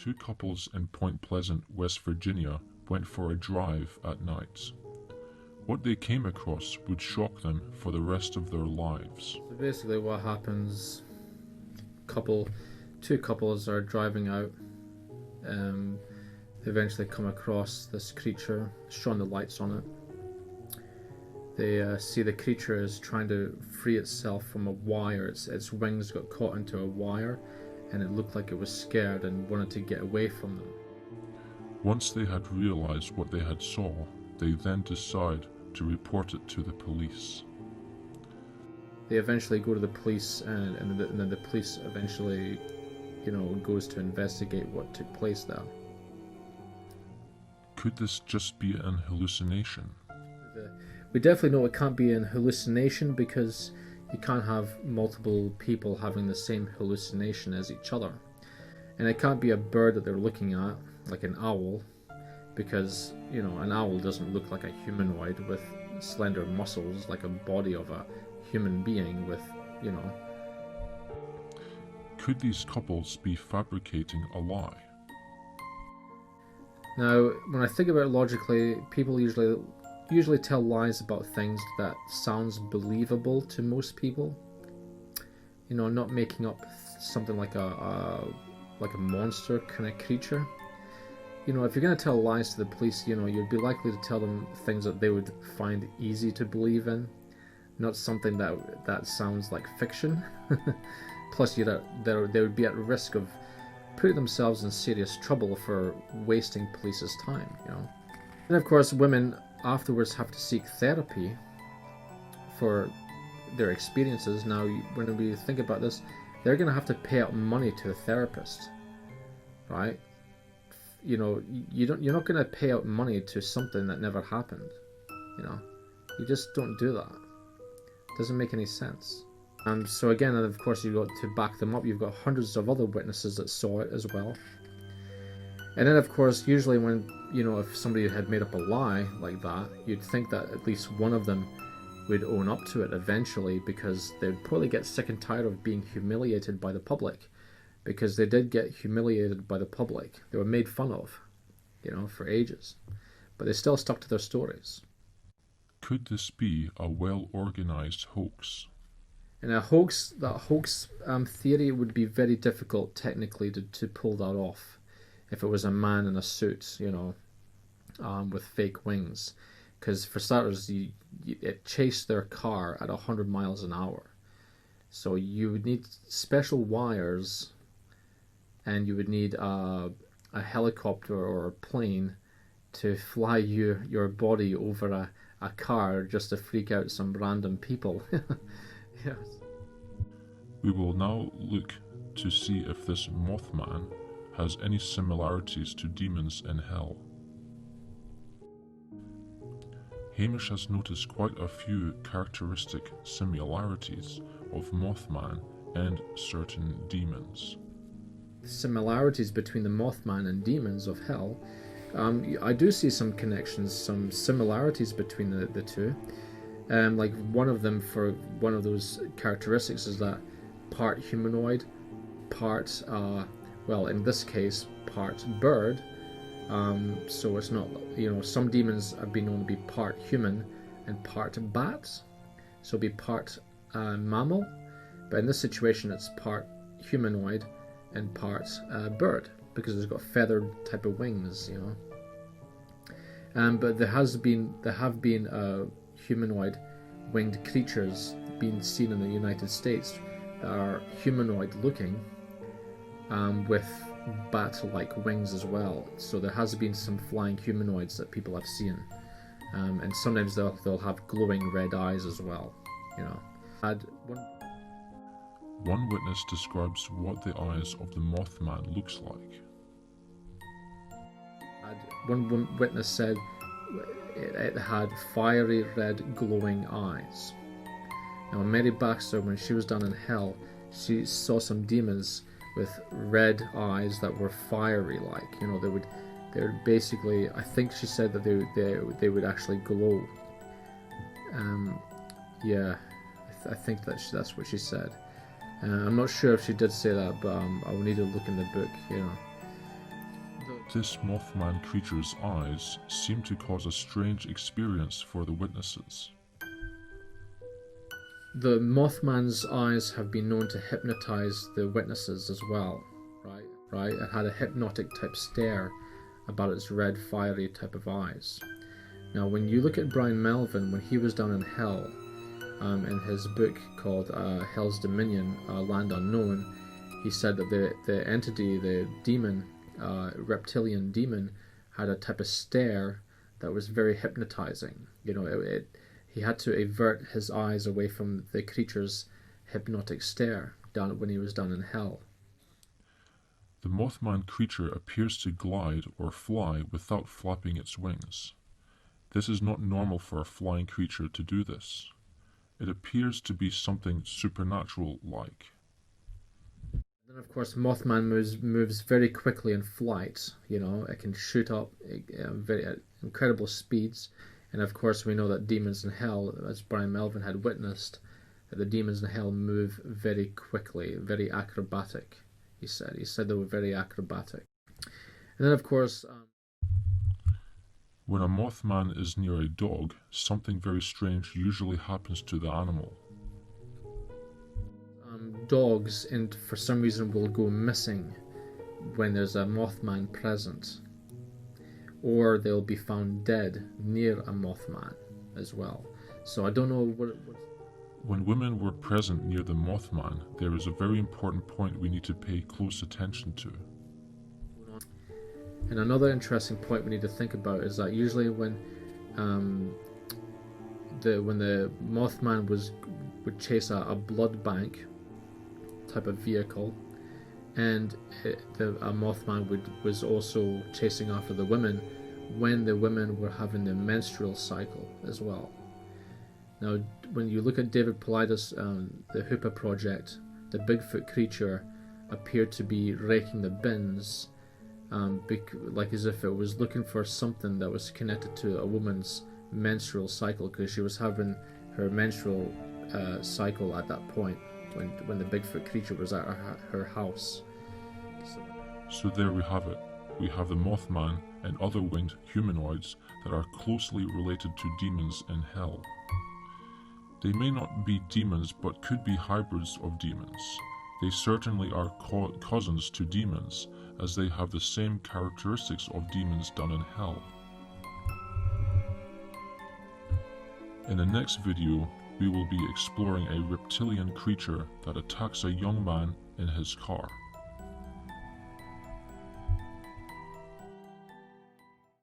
Two couples in Point Pleasant, West Virginia went for a drive at night. What they came across would shock them for the rest of their lives. So basically what happens, two couples are driving out, they eventually come across this creature, shone the lights on it. They see the creature is trying to free itself from a wire. Its wings got caught into a wire, and it looked like it was scared and wanted to get away from them. Once they had realized what they had saw, they then decide to report it to the police. They eventually go to the police, and then the police eventually, goes to investigate what took place there. Could this just be an hallucination? We definitely know it can't be an hallucination, because you can't have multiple people having the same hallucination as each other. And it can't be a bird that they're looking at, like an owl, because, an owl doesn't look like a humanoid with slender muscles, like a body of a human being with, Could these couples be fabricating a lie? Now, when I think about it logically, people usually tell lies about things that sounds believable to most people. Not making up something like a monster kind of creature. If you're going to tell lies to the police, you'd be likely to tell them things that they would find easy to believe in, not something that sounds like fiction. Plus, they would be at risk of putting themselves in serious trouble for wasting police's time. And of course, women afterwards have to seek therapy for their experiences. Now, when we think about this, they're going to have to pay out money to a therapist, right? You're not going to pay out money to something that never happened. You just don't do that. It doesn't make any sense. And so again, of course, you've got to back them up. You've got hundreds of other witnesses that saw it as well. And then, of course, usually when, if somebody had made up a lie like that, you'd think that at least one of them would own up to it eventually, because they'd probably get sick and tired of being humiliated by the public, because they did get humiliated by the public. They were made fun of, for ages, but they still stuck to their stories. Could this be a well-organized hoax? And that hoax theory would be very difficult technically to pull that off. If it was a man in a suit, with fake wings. Because for starters, it chased their car at 100 miles an hour. So you would need special wires, and you would need a helicopter or a plane to fly your body over a car just to freak out some random people. Yes. We will now look to see if this Mothman has any similarities to demons in hell. Hamish has noticed quite a few characteristic similarities of Mothman and certain demons. Similarities between the Mothman and demons of hell. I do see some connections, some similarities between the two. Like one of them, for one of those characteristics, is that part humanoid, part, in this case, part bird. So it's not, some demons have been known to be part human and part bat, so be part mammal, but in this situation it's part humanoid and part bird, because it's got feathered type of wings, But there have been humanoid winged creatures being seen in the United States that are humanoid looking, with bat-like wings as well. So there has been some flying humanoids that people have seen, and sometimes they'll have glowing red eyes as well. One witness describes what the eyes of the Mothman looks like. One witness said it had fiery red glowing eyes. Now Mary Baxter, when she was down in hell, she saw some demons with red eyes that were fiery, like, they're basically, I think she said that they would actually glow. I think that's what she said. I'm not sure if she did say that, but I will need to look in the book, This Mothman creature's eyes seemed to cause a strange experience for the witnesses. The Mothman's eyes have been known to hypnotize the witnesses as well, right? It had a hypnotic type stare about its red, fiery type of eyes. Now, when you look at Brian Melvin, when he was down in hell, in his book called Hell's Dominion, Land Unknown, he said that the entity, the demon, reptilian demon, had a type of stare that was very hypnotizing. You know, he had to avert his eyes away from the creature's hypnotic stare down when he was down in hell. The Mothman creature appears to glide or fly without flapping its wings. This is not normal for a flying creature to do this. It appears to be something supernatural-like. Then, of course, Mothman moves very quickly in flight. You know, it can shoot up at incredible speeds. And, of course, we know that demons in hell, as Brian Melvin had witnessed, that the demons in hell move very quickly, very acrobatic, he said. He said they were very acrobatic. And then, of course... when a Mothman is near a dog, something very strange usually happens to the animal. Dogs, for some reason, will go missing when there's a Mothman present, or they'll be found dead near a Mothman as well. So I don't know what. When women were present near the Mothman, there is a very important point we need to pay close attention to. And another interesting point we need to think about is that usually when the Mothman would chase a blood bank type of vehicle, and a Mothman was also chasing after the women when the women were having their menstrual cycle as well. Now, when you look at David Paulides, the Hoopa project, the Bigfoot creature appeared to be raking the bins, like as if it was looking for something that was connected to a woman's menstrual cycle, because she was having her menstrual cycle at that point when the Bigfoot creature was at her house. So there we have it. We have the Mothman and other winged humanoids that are closely related to demons in hell. They may not be demons, but could be hybrids of demons. They certainly are cousins to demons, as they have the same characteristics of demons done in hell. In the next video, we will be exploring a reptilian creature that attacks a young man in his car.